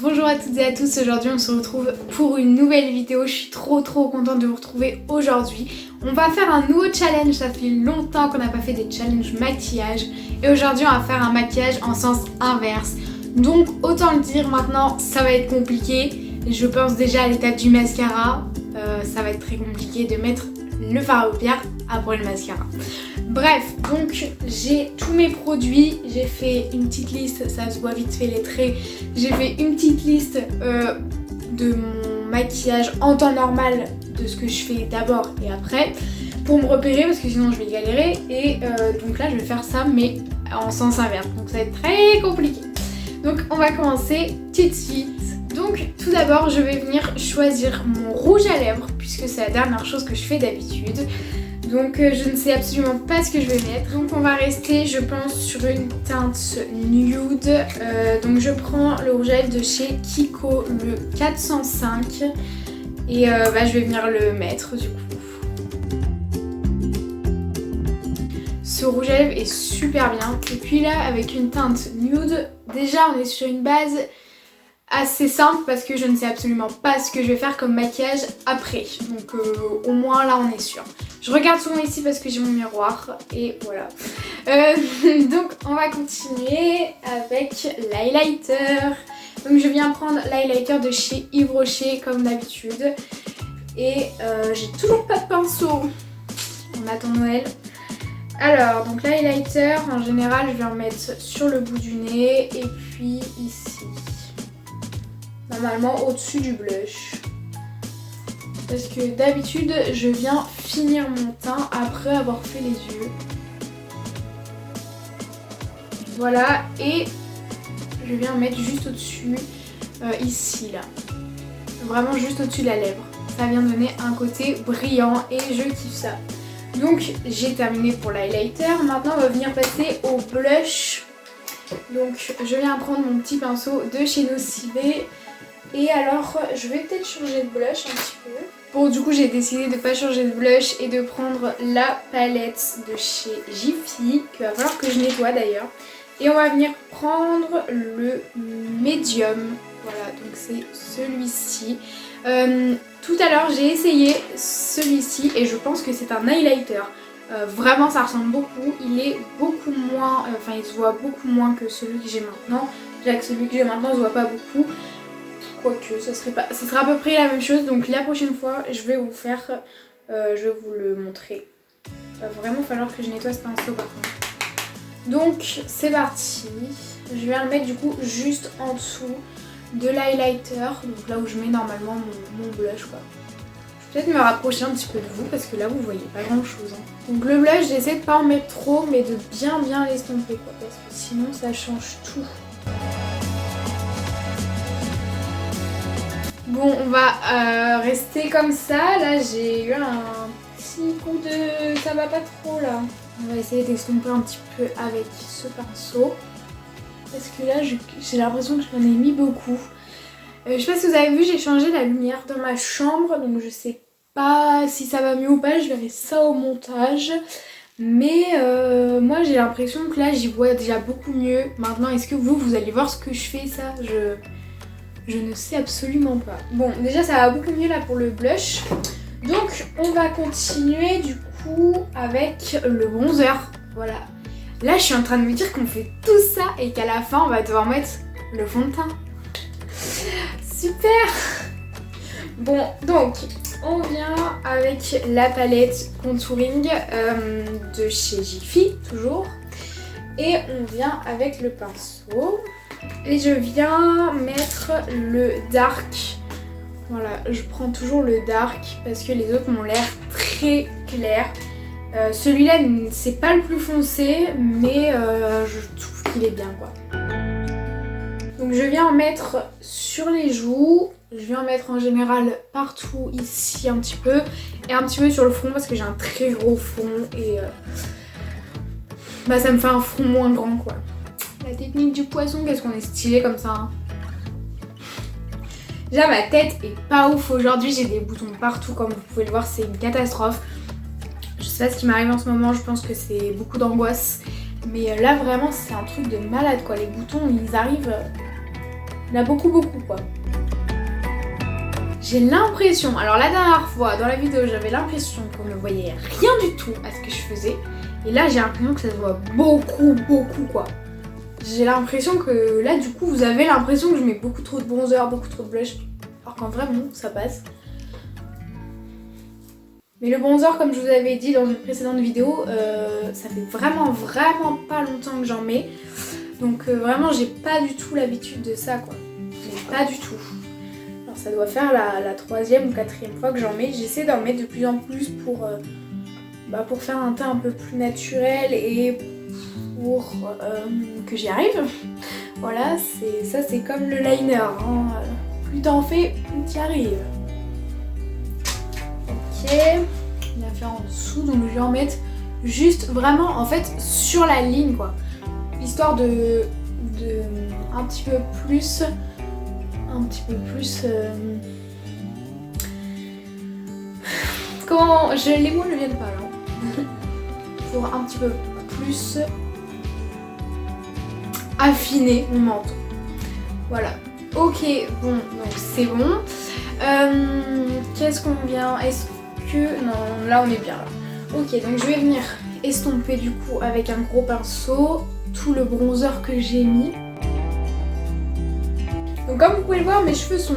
Bonjour à toutes et à tous, aujourd'hui on se retrouve pour une nouvelle vidéo. Je suis trop contente de vous retrouver aujourd'hui. On va faire un nouveau challenge, ça fait longtemps qu'on n'a pas fait des challenges maquillage. Et aujourd'hui on va faire un maquillage en sens inverse. Donc autant le dire maintenant, ça va être compliqué. Je pense déjà à l'étape du mascara, ça va être très compliqué de mettre le fard à paupières après le mascara. Bref, donc j'ai tous mes produits, j'ai fait une petite liste, ça se voit vite fait les traits. J'ai fait une petite liste de mon maquillage en temps normal, de ce que je fais d'abord et après, pour me repérer parce que sinon je vais galérer. Et donc là je vais faire ça mais en sens inverse, donc ça va être très compliqué. Donc on va commencer tout de suite. Donc tout d'abord je vais venir choisir mon rouge à lèvres puisque c'est la dernière chose que je fais d'habitude. Donc je ne sais absolument pas ce que je vais mettre. Donc on va rester je pense sur une teinte nude. Donc je prends le rouge à lèvres de chez Kiko, le 405. Et je vais venir le mettre du coup. Ce rouge à lèvres est super bien. Et puis là avec une teinte nude, déjà on est sur une base assez simple parce que je ne sais absolument pas ce que je vais faire comme maquillage après. Donc au moins là on est sûr. Je regarde souvent ici parce que j'ai mon miroir et voilà. Donc on va continuer avec l'highlighter. Donc je viens prendre l'highlighter de chez Yves Rocher comme d'habitude. Et j'ai toujours pas de pinceau. On attend Noël. Alors donc l'highlighter en général je vais en mettre sur le bout du nez et puis ici. Normalement au-dessus du blush. Parce que d'habitude je viens finir mon teint après avoir fait les yeux. Voilà, et je viens mettre juste au-dessus, ici là. Vraiment juste au-dessus de la lèvre. Ça vient donner un côté brillant et je kiffe ça. Donc j'ai terminé pour l'highlighter. Maintenant on va venir passer au blush. Donc je viens prendre mon petit pinceau de chez Nocivé. Et alors je vais peut-être changer de blush un petit peu. Bon du coup j'ai décidé de ne pas changer de blush et de prendre la palette de chez Jiffy, qu'il va falloir que je nettoie d'ailleurs. Et on va venir prendre le médium, voilà donc c'est celui-ci. Tout à l'heure j'ai essayé celui-ci et je pense que c'est un highlighter. Vraiment ça ressemble beaucoup, il est beaucoup moins, il se voit beaucoup moins que celui que j'ai maintenant. Déjà que celui que j'ai maintenant se voit pas beaucoup. Quoique, ça sera à peu près la même chose. Donc la prochaine fois, je vais vous le montrer. Il va vraiment falloir que je nettoie ce pinceau par contre. Donc c'est parti. Je vais le mettre du coup juste en dessous de l'highlighter. Donc là où je mets normalement mon blush quoi. Je vais peut-être me rapprocher un petit peu de vous parce que là vous voyez pas grand chose. Donc le blush, j'essaie de pas en mettre trop mais de bien l'estomper quoi. Parce que sinon ça change tout. Bon, on va rester comme ça. Là, j'ai eu un petit coup de... ça va pas trop là. On va essayer d'estomper un petit peu avec ce pinceau. Parce que là, j'ai l'impression que j'en ai mis beaucoup. Je sais pas si vous avez vu, j'ai changé la lumière dans ma chambre. Donc je sais pas si ça va mieux ou pas. Je verrai ça au montage. Mais moi, j'ai l'impression que là, j'y vois déjà beaucoup mieux. Maintenant, est-ce que vous allez voir ce que je fais ça Je ne sais absolument pas. Bon, déjà ça va beaucoup mieux là pour le blush. Donc on va continuer du coup avec le bronzer. Voilà. Là je suis en train de me dire qu'on fait tout ça et qu'à la fin on va devoir mettre le fond de teint. Super. Bon, donc on vient avec la palette contouring de chez Jiffy, toujours. Et on vient avec le pinceau. Et je viens mettre le dark. Voilà, je prends toujours le dark parce que les autres m'ont l'air très clairs. Celui-là, c'est pas le plus foncé, mais je trouve qu'il est bien quoi. Donc je viens en mettre sur les joues. Je viens en mettre en général partout ici un petit peu. Et un petit peu sur le front parce que j'ai un très gros front. Et ça me fait un front moins grand quoi. La technique du poisson, qu'est-ce qu'on est stylé comme ça hein. Déjà ma tête est pas ouf aujourd'hui, j'ai des boutons partout comme vous pouvez le voir, c'est une catastrophe. Je sais pas ce qui m'arrive en ce moment, je pense que c'est beaucoup d'angoisse. Mais là vraiment c'est un truc de malade quoi, les boutons ils arrivent Il y en a beaucoup quoi. J'ai l'impression, alors la dernière fois dans la vidéo j'avais l'impression qu'on ne voyait rien du tout à ce que je faisais. Et là j'ai l'impression que ça se voit beaucoup quoi. J'ai l'impression que là du coup vous avez l'impression que je mets beaucoup trop de bronzer, beaucoup trop de blush. Alors qu'en vrai non, ça passe. Mais le bronzer, comme je vous avais dit dans une précédente vidéo, ça fait vraiment pas longtemps que j'en mets. Donc vraiment j'ai pas du tout l'habitude de ça quoi. Mais pas du tout. Alors ça doit faire la 3e ou 4e fois que j'en mets. J'essaie d'en mettre de plus en plus pour faire un teint un peu plus naturel et pour que j'y arrive. Voilà, c'est comme le liner. Hein. Plus t'en fais, plus t'y arrives. Ok, il va faire en dessous, donc je vais en mettre juste vraiment en fait sur la ligne quoi. Histoire de un petit peu plus comment les mots ne viennent pas là. Pour un petit peu plus affiner mon menton. Voilà. Ok, bon, donc c'est bon. Qu'est-ce qu'on vient? Est-ce que... Non, là on est bien là. Ok, donc je vais venir estomper du coup avec un gros pinceau tout le bronzer que j'ai mis. Donc comme vous pouvez le voir, mes cheveux sont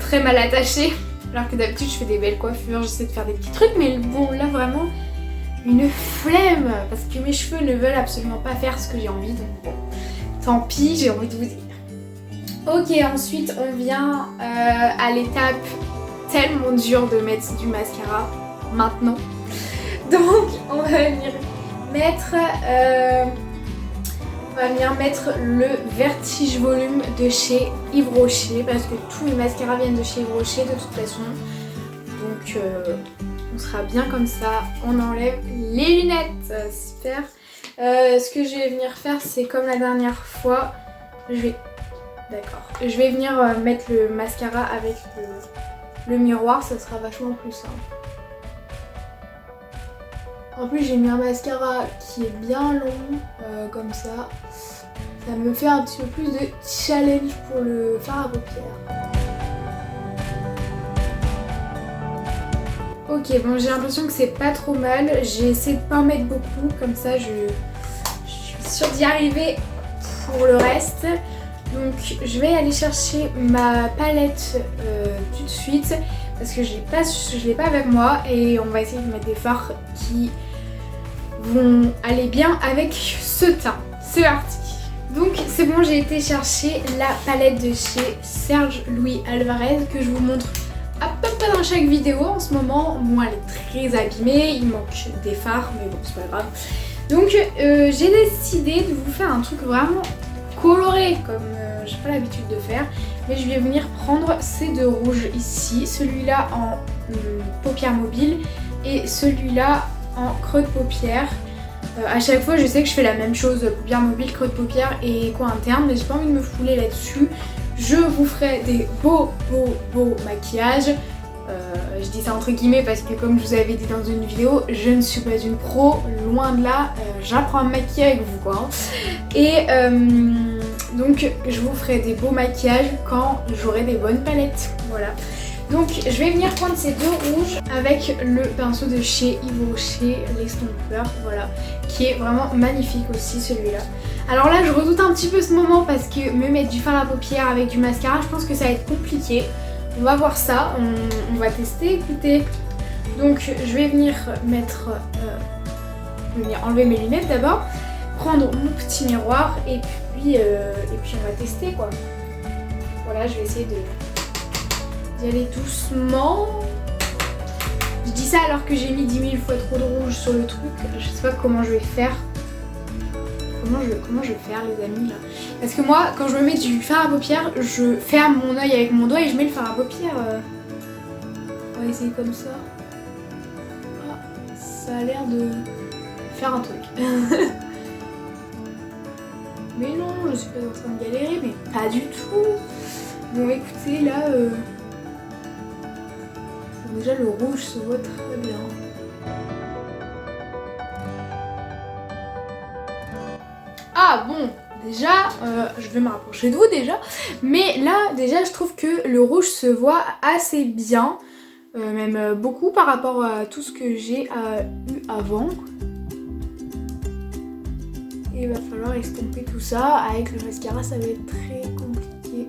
très mal attachés. Alors que d'habitude je fais des belles coiffures, j'essaie de faire des petits trucs. Mais bon, là vraiment une flemme. Parce que mes cheveux ne veulent absolument pas faire ce que j'ai envie. Donc bon, tant pis, j'ai envie de vous dire. Ok, ensuite on vient à l'étape tellement dure de mettre du mascara maintenant. Donc on va venir mettre le Vertige Volume de chez Yves Rocher parce que tous les mascaras viennent de chez Yves Rocher de toute façon. Donc on sera bien comme ça. On enlève les lunettes. Super. Ce que je vais venir faire, c'est comme la dernière fois. Je vais venir mettre le mascara avec le miroir, ça sera vachement plus simple. En plus j'ai mis un mascara qui est bien long, comme ça. Ça me fait un petit peu plus de challenge pour le fard à paupières. Ok, bon j'ai l'impression que c'est pas trop mal. J'ai essayé de pas en mettre beaucoup, comme ça je suis sûre d'y arriver pour le reste. Donc je vais aller chercher ma palette tout de suite parce que je l'ai pas avec moi et on va essayer de mettre des fards qui vont aller bien avec ce teint. C'est parti. Donc c'est bon, j'ai été chercher la palette de chez Serge Louis Alvarez que je vous montre à peu près dans chaque vidéo en ce moment. Moi elle est très abîmée, il manque des fards mais bon c'est pas grave. Donc j'ai décidé de vous faire un truc vraiment coloré comme j'ai pas l'habitude de faire, mais je vais venir prendre ces deux rouges ici, celui-là en paupières mobiles et celui-là en creux de paupières. À chaque fois je sais que je fais la même chose, paupières mobiles, creux de paupières et coin interne, mais j'ai pas envie de me fouler là-dessus. Je vous ferai des beaux maquillages. Je dis ça entre guillemets parce que comme je vous avais dit dans une vidéo, je ne suis pas une pro, loin de là, j'apprends à me maquiller avec vous quoi. Et donc je vous ferai des beaux maquillages quand j'aurai des bonnes palettes, voilà. Donc je vais venir prendre ces deux rouges avec le pinceau de chez Yves Rocher, l'estompeur, voilà, qui est vraiment magnifique aussi celui-là. Alors là je redoute un petit peu ce moment parce que me mettre du fard à paupières avec du mascara, je pense que ça va être compliqué. On va voir ça, on va tester, écoutez. Donc je vais venir enlever mes lunettes d'abord, prendre mon petit miroir et puis on va tester quoi. Voilà, je vais essayer d'y aller doucement. Je dis ça alors que j'ai mis 10 000 fois trop de rouge sur le truc. Je sais pas comment je vais faire. Comment je vais faire les amis là? Parce que moi quand je me mets du fard à paupières, je ferme mon œil avec mon doigt et je mets le fard à paupières. On va essayer comme ça. Ah, ça a l'air de faire un truc. Mais non, je suis pas en train de galérer, mais pas du tout. Bon écoutez là, déjà le rouge se voit très bien. Ah bon, déjà, je vais me rapprocher de vous déjà, mais là déjà je trouve que le rouge se voit assez bien, même beaucoup par rapport à tout ce que j'ai eu avant. Et il va falloir estomper tout ça, avec le mascara ça va être très compliqué.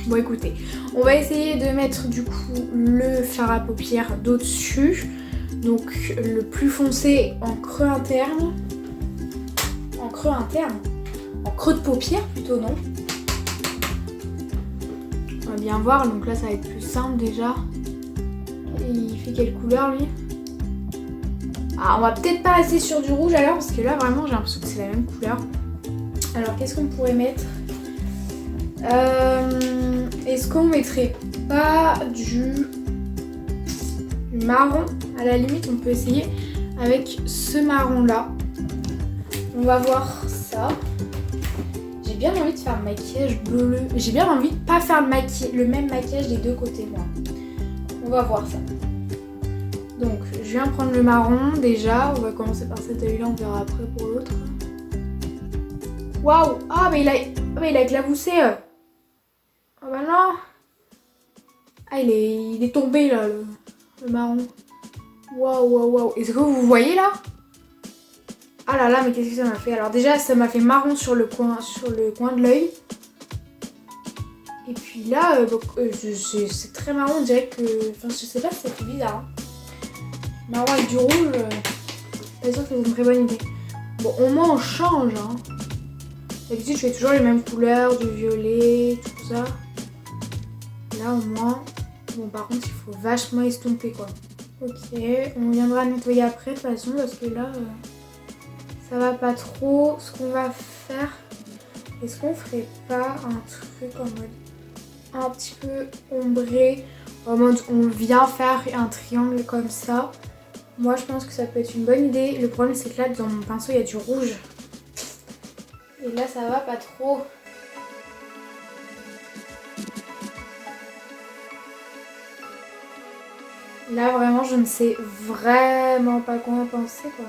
Bon écoutez, on va essayer de mettre du coup le fard à paupières d'au-dessus, donc le plus foncé en creux interne. En creux de paupière plutôt, non? On va bien voir, donc là ça va être plus simple déjà. Et il fait quelle couleur lui? Ah, on va peut-être pas rester sur du rouge alors, parce que là vraiment j'ai l'impression que c'est la même couleur. Alors qu'est-ce qu'on pourrait mettre? Est-ce qu'on mettrait pas du marron? À la limite on peut essayer avec ce marron là. On va voir ça. J'ai bien envie de faire un maquillage bleu. J'ai bien envie de pas faire le même maquillage des deux côtés moi. On va voir ça. Donc je viens prendre le marron déjà. On va commencer par cet œil là, on verra après pour l'autre. Waouh! Ah mais il a éclaboussé. Oh bah non. Ah il est tombé là le marron. Waouh. Est-ce que vous voyez là? Ah là là, mais qu'est-ce que ça m'a fait? Alors déjà, ça m'a fait marron sur le coin de l'œil. Et puis là, c'est très marron, on dirait que... Enfin, je sais pas si ça fait bizarre. Hein. Marron avec du rouge, pas sûr que c'est une très bonne idée. Bon, au moins on change. Hein. D'habitude, je fais toujours les mêmes couleurs, du violet, tout ça. Là, au moins... Bon, par contre, il faut vachement estomper, quoi. Ok, on viendra nettoyer après, de toute façon, parce que là... ça va pas trop. Ce qu'on va faire, est-ce qu'on ferait pas un truc en mode un petit peu ombré, en mode on vient faire un triangle comme ça? Moi je pense que ça peut être une bonne idée. Le problème c'est que là dans mon pinceau il y a du rouge. Et là ça va pas trop. Là vraiment je ne sais vraiment pas quoi en penser quoi.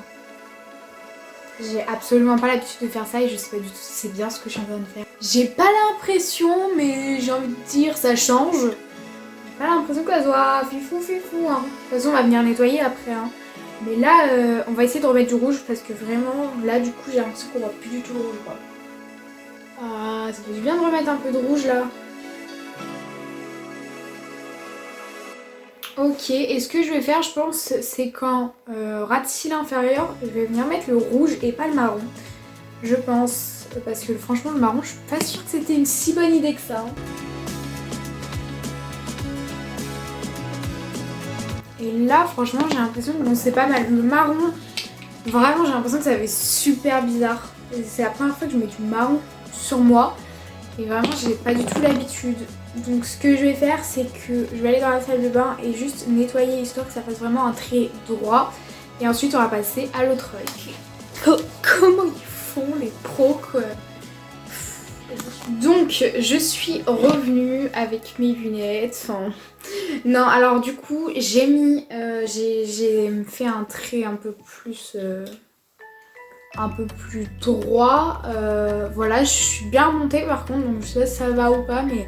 J'ai absolument pas l'habitude de faire ça et je sais pas du tout si c'est bien ce que je suis en train de faire. J'ai pas l'impression, mais j'ai envie de dire ça change. J'ai pas l'impression que ça soit fifou hein. De toute façon on va venir nettoyer après hein. Mais là on va essayer de remettre du rouge parce que vraiment là du coup j'ai l'impression qu'on voit plus du tout le rouge quoi. Ah ça fait du bien de remettre un peu de rouge là. Ok, et ce que je vais faire, je pense, c'est qu'en ras de cils inférieur, je vais venir mettre le rouge et pas le marron. Je pense, parce que franchement, le marron, je suis pas sûre que c'était une si bonne idée que ça. Hein. Et là, franchement, j'ai l'impression que bon, c'est pas mal. Le marron, vraiment, j'ai l'impression que ça fait super bizarre. C'est la première fois que je mets du marron sur moi. Et vraiment, j'ai pas du tout l'habitude. Donc ce que je vais faire, c'est que je vais aller dans la salle de bain et juste nettoyer histoire que ça fasse vraiment un trait droit. Et ensuite, on va passer à l'autre œil. Comment ils font les pros quoi. Donc je suis revenue avec mes lunettes. Enfin, non, alors du coup, j'ai fait un trait un peu plus droit. Voilà, je suis bien remontée par contre, donc je sais pas si ça va ou pas, mais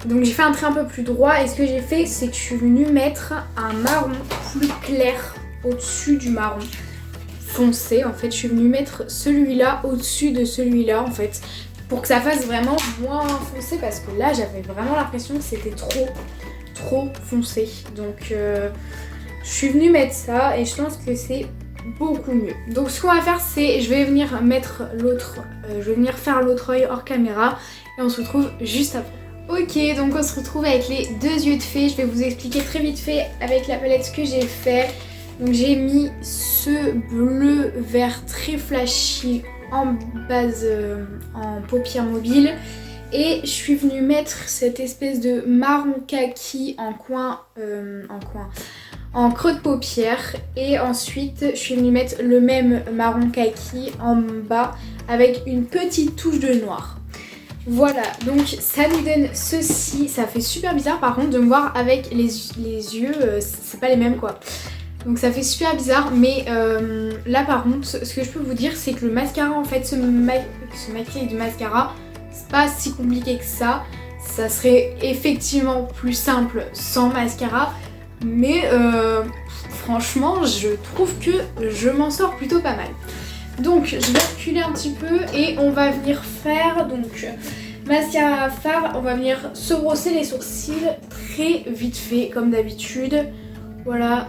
donc j'ai fait un trait un peu plus droit et ce que j'ai fait c'est que je suis venue mettre un marron plus clair au-dessus du marron foncé. En fait je suis venue mettre celui-là au-dessus de celui-là en fait pour que ça fasse vraiment moins foncé parce que là j'avais vraiment l'impression que c'était trop foncé. Donc je suis venue mettre ça et je pense que c'est beaucoup mieux. Donc ce qu'on va faire c'est je vais venir mettre l'autre, je vais venir faire l'autre œil hors caméra et on se retrouve juste après. Ok, donc on se retrouve avec les deux yeux de fée. Je vais vous expliquer très vite fait avec la palette ce que j'ai fait. Donc j'ai mis ce bleu vert très flashy en base, en paupières mobiles. Et je suis venue mettre cette espèce de marron kaki en creux de paupière. Et ensuite je suis venue mettre le même marron kaki en bas avec une petite touche de noir. Voilà, donc ça nous donne ceci. Ça fait super bizarre par contre de me voir avec les yeux, c'est pas les mêmes quoi. Donc ça fait super bizarre, mais là par contre, ce que je peux vous dire, c'est que le mascara, en fait, se maquiller du mascara, c'est pas si compliqué que ça. Ça serait effectivement plus simple sans mascara, mais franchement, je trouve que je m'en sors plutôt pas mal. Donc je vais reculer un petit peu et on va venir faire donc mascara fard. On va venir se brosser les sourcils très vite fait comme d'habitude. Voilà.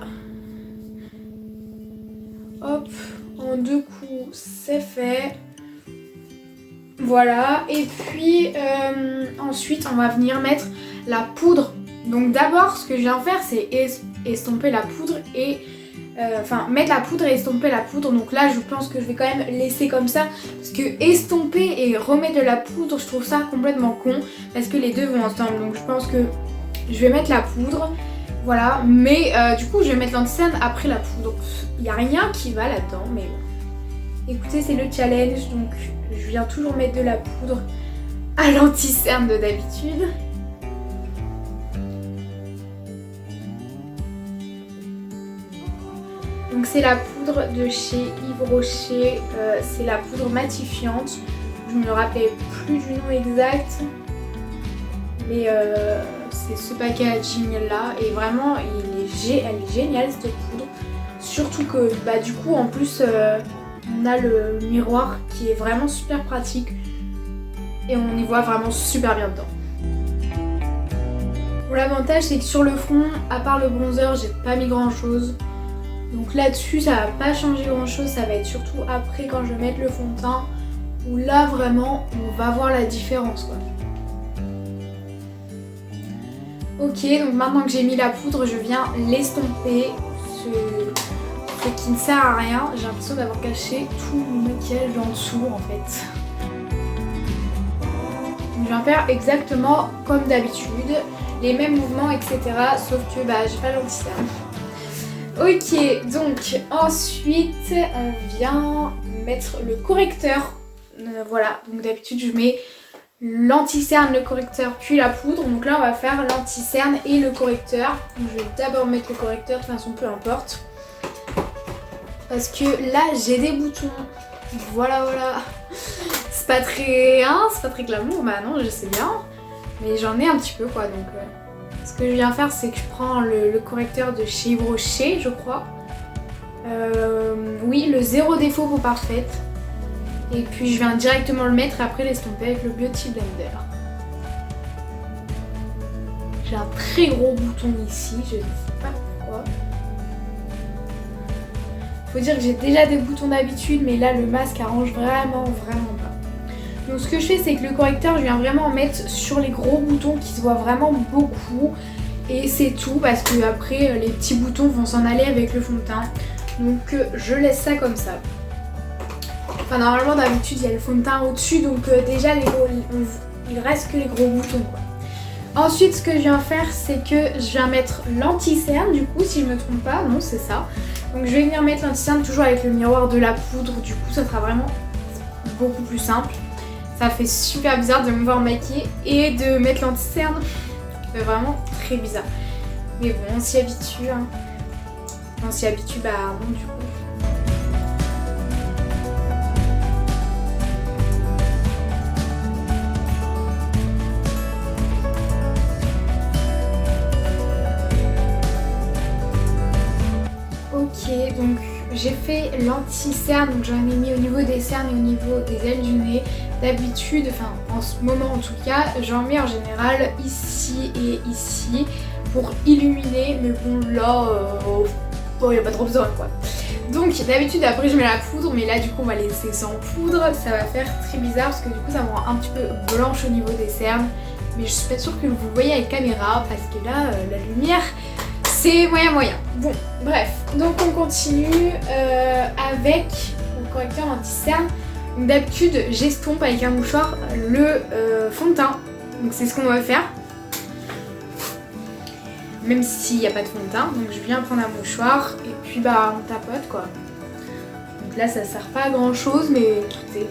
Hop, en 2 coups, c'est fait. Voilà, et puis ensuite on va venir mettre la poudre. Donc d'abord ce que je viens faire c'est estomper la poudre et mettre la poudre et estomper la poudre. Donc là je pense que je vais quand même laisser comme ça parce que estomper et remettre de la poudre, je trouve ça complètement con parce que les deux vont ensemble. Donc je pense que je vais mettre la poudre, voilà, mais du coup je vais mettre l'anti-cerne après la poudre. Il n'y a rien qui va là-dedans, mais bon. Écoutez, c'est le challenge, donc je viens toujours mettre de la poudre à l'anti-cerne de d'habitude. Donc c'est la poudre de chez Yves Rocher, c'est la poudre matifiante. Je ne me rappelais plus du nom exact, mais c'est ce packaging là et vraiment elle est géniale cette poudre. Surtout que bah du coup en plus on a le miroir qui est vraiment super pratique et on y voit vraiment super bien dedans. Bon, l'avantage c'est que sur le front, à part le bronzer, j'ai pas mis grand chose. Donc là-dessus ça va pas changer grand chose, ça va être surtout après quand je vais mettre le fond de teint où là vraiment on va voir la différence quoi. Ok, donc maintenant que j'ai mis la poudre, je viens l'estomper. Ce qui ne sert à rien, j'ai l'impression d'avoir caché tout mon maquillage en dessous en fait. Donc, je viens faire exactement comme d'habitude, les mêmes mouvements etc. Sauf que bah j'ai pas l'anti-cerne. Ok, donc ensuite on vient mettre le correcteur. Voilà, donc d'habitude je mets l'anti-cerne, le correcteur puis la poudre. Donc là on va faire l'anti-cerne et le correcteur. Donc, je vais d'abord mettre le correcteur, de toute façon peu importe. Parce que là j'ai des boutons. Voilà. C'est pas très glamour, bah non je sais bien. Mais j'en ai un petit peu quoi donc. Ce que je viens faire c'est que je prends le correcteur de chez Yves Rocher je crois. Oui, le zéro défaut pour parfaite. Et puis je viens directement le mettre et après l'estomper avec le Beauty Blender. J'ai un très gros bouton ici, je ne sais pas pourquoi. Faut dire que j'ai déjà des boutons d'habitude mais là le masque arrange vraiment pas. Donc ce que je fais c'est que le correcteur je viens vraiment en mettre sur les gros boutons qui se voient vraiment beaucoup. Et c'est tout parce que après les petits boutons vont s'en aller avec le fond de teint. Donc je laisse ça comme ça. Enfin normalement d'habitude il y a le fond de teint au-dessus donc déjà il reste que les gros boutons quoi. Ensuite ce que je viens faire c'est que je viens mettre l'anti-cerne du coup si je me trompe pas, non c'est ça. Donc je vais venir mettre l'anti-cerne toujours avec le miroir de la poudre, du coup ça sera vraiment beaucoup plus simple. Ça fait super bizarre de me voir maquiller et de mettre l'anti-cerne, ça fait vraiment très bizarre. Mais bon on s'y habitue hein. On s'y habitue bah non du coup. Ok, donc j'ai fait l'anti-cerne, donc j'en ai mis au niveau des cernes et au niveau des ailes du nez. D'habitude, enfin en ce moment en tout cas, j'en mets en général ici et ici pour illuminer, mais bon là, il n'y a pas trop besoin quoi. Donc d'habitude après je mets la poudre, mais là du coup on va laisser sans poudre, ça va faire très bizarre parce que du coup ça me rend un petit peu blanche au niveau des cernes. Mais je suis pas sûre que vous voyez avec caméra parce que là la lumière c'est moyen. Bon bref, donc on continue avec le correcteur anti-cerne. D'habitude j'estompe avec un mouchoir le fond de teint. Donc c'est ce qu'on va faire. Même s'il n'y a pas de fond de teint. Donc je viens prendre un mouchoir et puis bah on tapote quoi. Donc là ça sert pas à grand chose mais écoutez.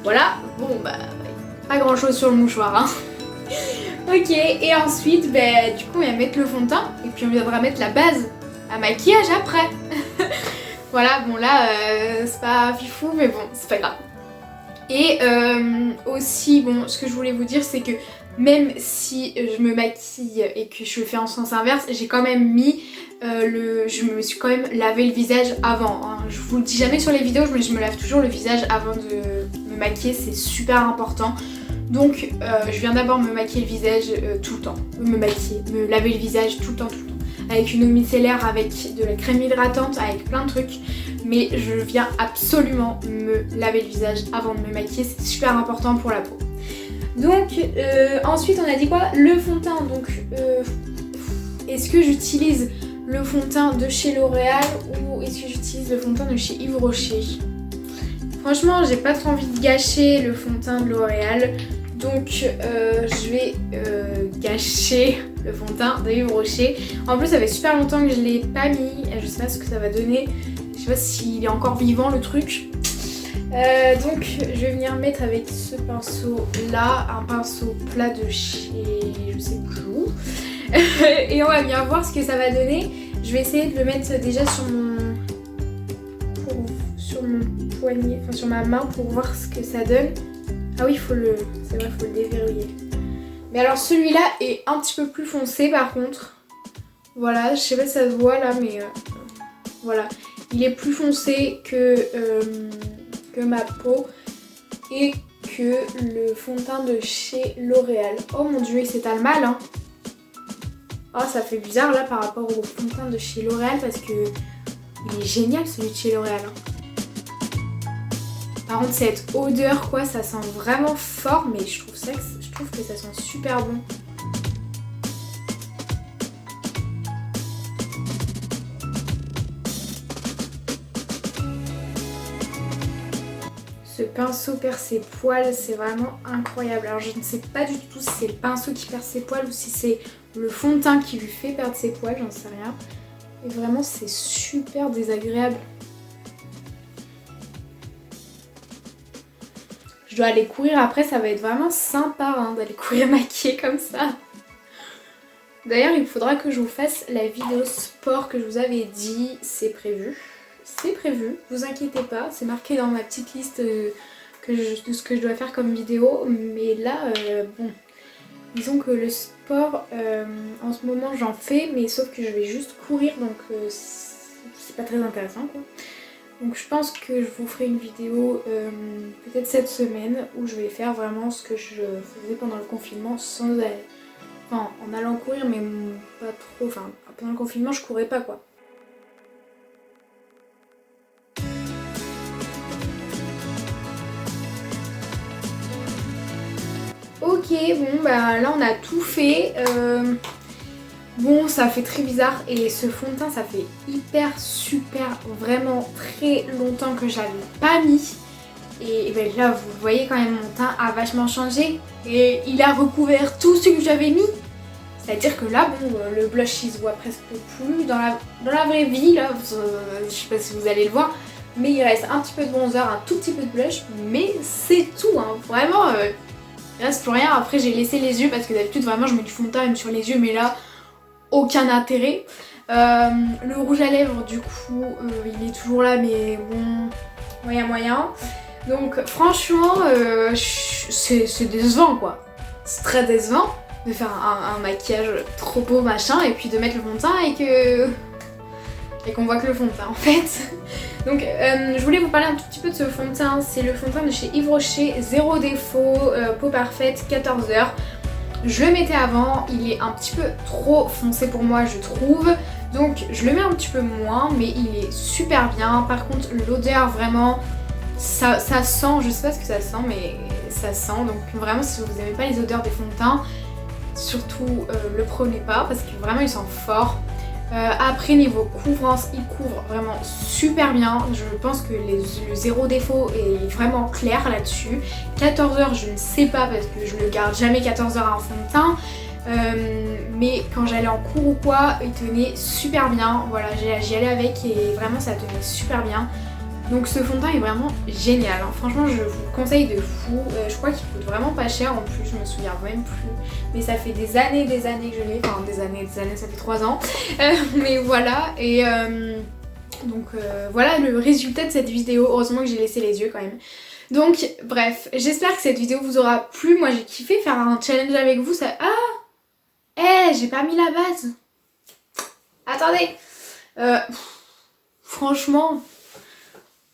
Voilà, bon bah pas grand chose sur le mouchoir hein. Ok, et ensuite, du coup, on va mettre le fond de teint et puis on viendra mettre la base à maquillage après. Voilà, bon là, c'est pas fifou, mais bon, c'est pas grave. Et aussi, bon, ce que je voulais vous dire, c'est que même si je me maquille et que je le fais en sens inverse, j'ai quand même mis je me suis quand même lavé le visage avant. Hein. Je vous le dis jamais sur les vidéos, mais je me lave toujours le visage avant de me maquiller, c'est super important. Donc je viens d'abord me maquiller le visage tout le temps. Me laver le visage tout le temps. Avec une eau micellaire, avec de la crème hydratante, avec plein de trucs. Mais je viens absolument me laver le visage avant de me maquiller, c'est super important pour la peau. Donc ensuite on a dit quoi? Le fond de teint. Donc est-ce que j'utilise le fond de teint de chez L'Oréal ou est-ce que j'utilise le fond de teint de chez Yves Rocher? Franchement j'ai pas trop envie de gâcher le fond de teint de L'Oréal. Donc je vais gâcher le fond de teint de Yves Rocher. En plus ça fait super longtemps que je l'ai pas mis. Je sais pas ce que ça va donner. Je sais pas s'il est encore vivant le truc. Donc je vais venir mettre avec ce pinceau là, un pinceau plat de chez je sais plus où. Et on va bien voir ce que ça va donner. Je vais essayer de le mettre déjà sur mon poignet, enfin sur ma main pour voir ce que ça donne. Ah oui, c'est vrai, faut le déverrouiller. Mais alors celui-là est un petit peu plus foncé par contre. Voilà, je sais pas si ça se voit là, mais voilà. Il est plus foncé que ma peau et que le fond de teint de chez L'Oréal. Oh mon dieu, il s'étale mal hein. Oh, ça fait bizarre là par rapport au fond de teint de chez L'Oréal parce que il est génial celui de chez L'Oréal. Par contre cette odeur quoi, ça sent vraiment fort mais je trouve que ça sent super bon. Ce pinceau perd ses poils, c'est vraiment incroyable. Alors je ne sais pas du tout si c'est le pinceau qui perd ses poils ou si c'est le fond de teint qui lui fait perdre ses poils, j'en sais rien. Et vraiment c'est super désagréable. Je dois aller courir après, ça va être vraiment sympa hein, d'aller courir maquillée comme ça. D'ailleurs il faudra que je vous fasse la vidéo sport que je vous avais dit, c'est prévu. C'est prévu, vous inquiétez pas, c'est marqué dans ma petite liste de ce que je dois faire comme vidéo. Mais là, bon, disons que le sport, en ce moment j'en fais, mais sauf que je vais juste courir, donc c'est pas très intéressant quoi. Donc je pense que je vous ferai une vidéo peut-être cette semaine où je vais faire vraiment ce que je faisais pendant le confinement sans aller. Enfin, en allant courir, mais pas trop, enfin pendant le confinement je courais pas quoi. Ok, bon bah là on a tout fait. Bon, ça fait très bizarre et ce fond de teint ça fait super vraiment très longtemps que je l'avais pas mis. Et ben là vous voyez quand même mon teint a vachement changé et il a recouvert tout ce que j'avais mis. C'est-à-dire que là bon le blush il se voit presque plus dans la vraie vie là, je sais pas si vous allez le voir. Mais il reste un petit peu de bronzer, un tout petit peu de blush, mais c'est tout hein, vraiment. Il reste plus rien. Après j'ai laissé les yeux parce que d'habitude vraiment je mets du fond de teint même sur les yeux, mais là aucun intérêt. Le rouge à lèvres du coup il est toujours là mais bon moyen. Donc franchement c'est décevant quoi. C'est très décevant de faire un maquillage trop beau machin et puis de mettre le fond de teint et qu'on voit que le fond de teint en fait. Donc je voulais vous parler un tout petit peu de ce fond de teint. C'est le fond de teint de chez Yves Rocher, zéro défaut, peau parfaite, 14 heures. Je le mettais avant, il est un petit peu trop foncé pour moi je trouve. Donc je le mets un petit peu moins mais il est super bien. Par contre l'odeur vraiment, ça sent, je sais pas ce que ça sent mais ça sent. Donc vraiment si vous n'aimez pas les odeurs des fonds de teint, surtout le prenez pas parce que vraiment il sent fort. Après niveau couvrance, il couvre vraiment super bien. Je pense que le zéro défaut est vraiment clair là-dessus. 14 heures je ne sais pas parce que je le garde jamais 14 heures en fond de teint. Mais quand j'allais en cours ou quoi, il tenait super bien. Voilà, j'y allais avec et vraiment ça tenait super bien. Donc ce fond de teint est vraiment génial, hein. Franchement je vous le conseille de fou. Je crois qu'il coûte vraiment pas cher en plus, je me souviens même plus. Mais ça fait des années que je l'ai, enfin des années, ça fait 3 ans. Mais voilà, et donc voilà le résultat de cette vidéo. Heureusement que j'ai laissé les yeux quand même. Donc bref, j'espère que cette vidéo vous aura plu. Moi j'ai kiffé faire un challenge avec vous. Ça... Ah, j'ai pas mis la base. Attendez. Franchement...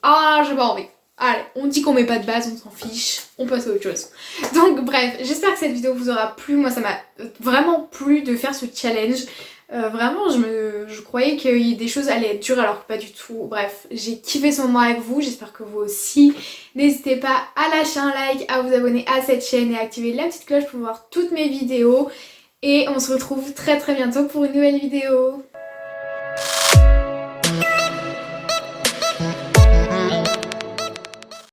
Ah, j'ai pas envie. Allez, on dit qu'on met pas de base, on s'en fiche, on passe à autre chose. Donc bref, j'espère que cette vidéo vous aura plu. Moi ça m'a vraiment plu de faire ce challenge. Vraiment je croyais que des choses allaient être dures alors que pas du tout. Bref, j'ai kiffé ce moment avec vous, j'espère que vous aussi. N'hésitez pas à lâcher un like, à vous abonner à cette chaîne et à activer la petite cloche pour voir toutes mes vidéos. Et on se retrouve très bientôt pour une nouvelle vidéo.